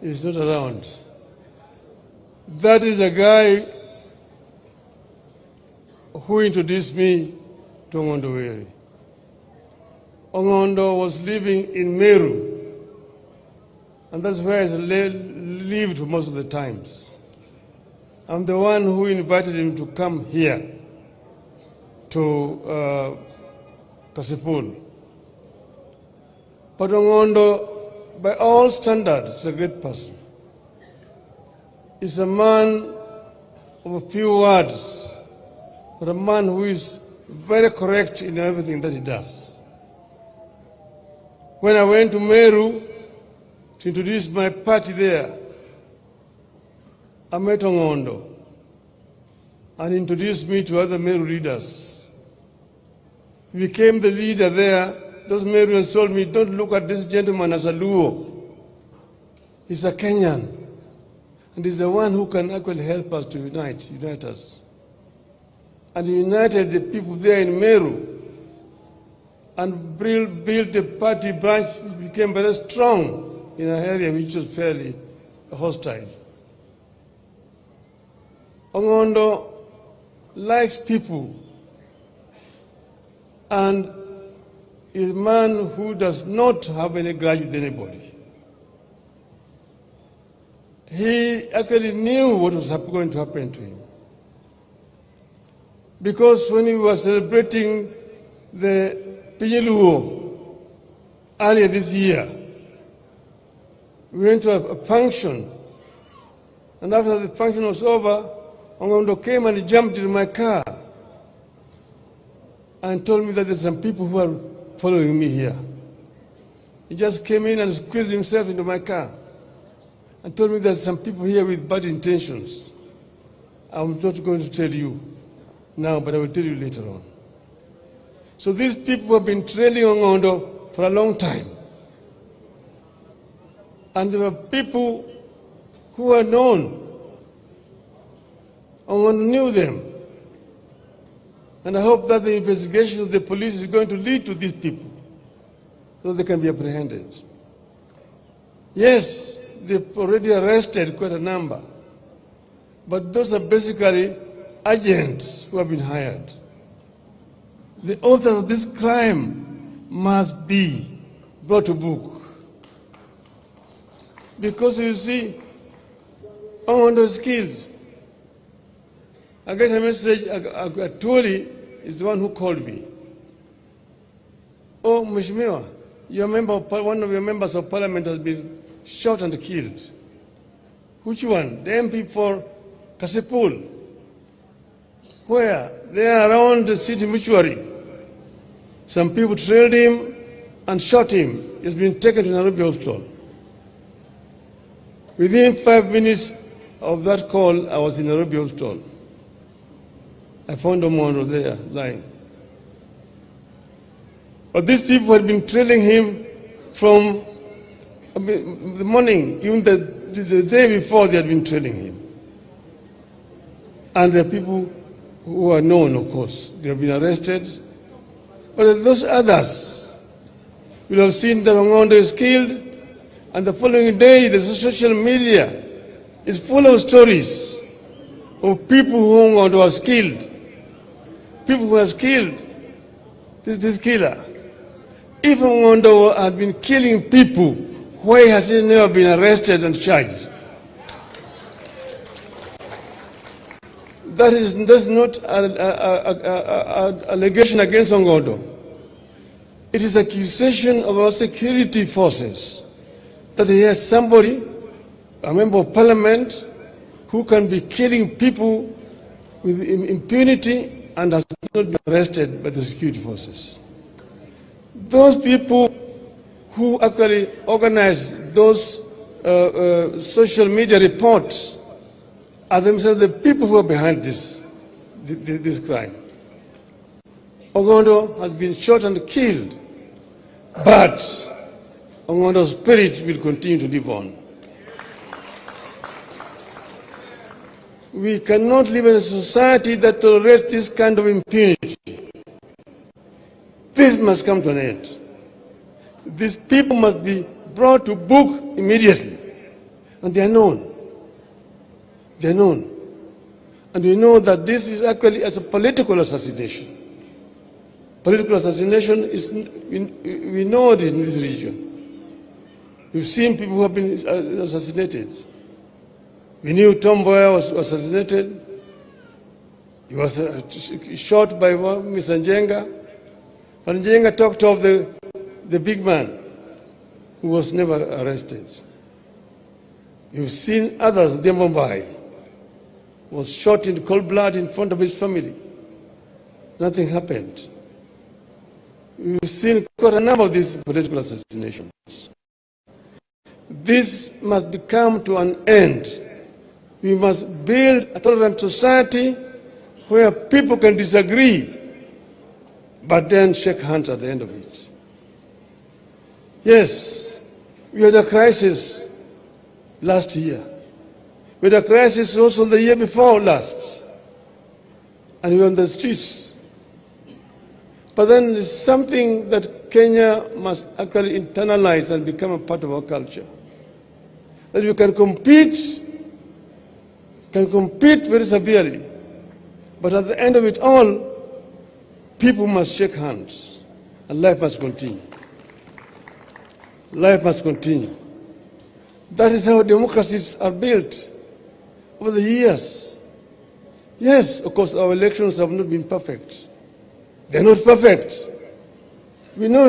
is not around. That is the guy who introduced me to Ongondo. Ongondo was living in Meru, and that's where he lived most of the times. I'm the one who invited him to come here to Kasipul. But Ongondo, by all standards, is a great person. He's a man of a few words, but a man who is very correct in everything that he does. When I went to Meru to introduce my party there, I met Ongondo and introduced me to other Meru leaders. He became the leader there. Those Meruans told me, don't look at this gentleman as a Luo. He's a Kenyan. And he's the one who can actually help us to unite us. And he united the people there in Meru and built a party branch which became very strong in an area which was fairly hostile. Ongondo likes people and is a man who does not have any grudge with anybody. He actually knew what was going to happen to him. Because when he was celebrating the Pinyeluo earlier this year, we went to a function, and after the function was over, Ongondo came and jumped into my car and told me that there's some people who are following me here. He just came in and squeezed himself into my car and told me there's some people here with bad intentions. I'm not going to tell you now, but I will tell you later on. So these people have been trailing Ongondo for a long time. And there were people who are known. Ongondo knew them. And I hope that the investigation of the police is going to lead to these people so they can be apprehended. Yes, they've already arrested quite a number, but those are basically agents who have been hired. The authors of this crime must be brought to book. Because you see, Ongondo is killed. I get a message, Atuli is the one who called me. Oh, Mheshimiwa, one of your members of parliament has been shot and killed. Which one? The MP for Kasipul. Where? They are around the city mortuary. Some people trailed him and shot him. He's been taken to Nairobi hospital. Within 5 minutes of that call, I was in Nairobi hospital. I found Ongondo there lying. But these people had been trailing him from the morning, even the day before they had been trailing him. And the people who are known, of course, they have been arrested. But those others will have seen that Ongondo is killed, and the following day the social media is full of stories of people who Ongondo was killed. People who has killed this killer. If Ongondo had been killing people, why has he never been arrested and charged? That's not an allegation against Ongondo. It is accusation of our security forces that he has somebody, a member of parliament, who can be killing people with impunity and has not been arrested by the security forces. Those people who actually organize those social media reports are themselves the people who are behind this crime. Ongondo has been shot and killed, but Ongondo's spirit will continue to live on. We cannot live in a society that tolerates this kind of impunity. This must come to an end. These people must be brought to book immediately. And they are known. They are known. And we know that this is actually as a political assassination. Political assassination is, we know it in this region. We've seen people who have been assassinated. We knew Tom Mboya was assassinated. He was shot by Mr. Njenga. But Njenga talked of the big man who was never arrested. You've seen others, Mumbai was shot in cold blood in front of his family. Nothing happened. We've seen quite a number of these political assassinations. This must become to an end. We must build a tolerant society where people can disagree, but then shake hands at the end of it. Yes, we had a crisis last year. We had a crisis also the year before last. And we were on the streets. But then there's something that Kenya must actually internalize and become a part of our culture. That we can compete very severely. But at the end of it all, people must shake hands and life must continue. Life must continue. That is how democracies are built over the years. Yes, of course, our elections have not been perfect. They're not perfect. We know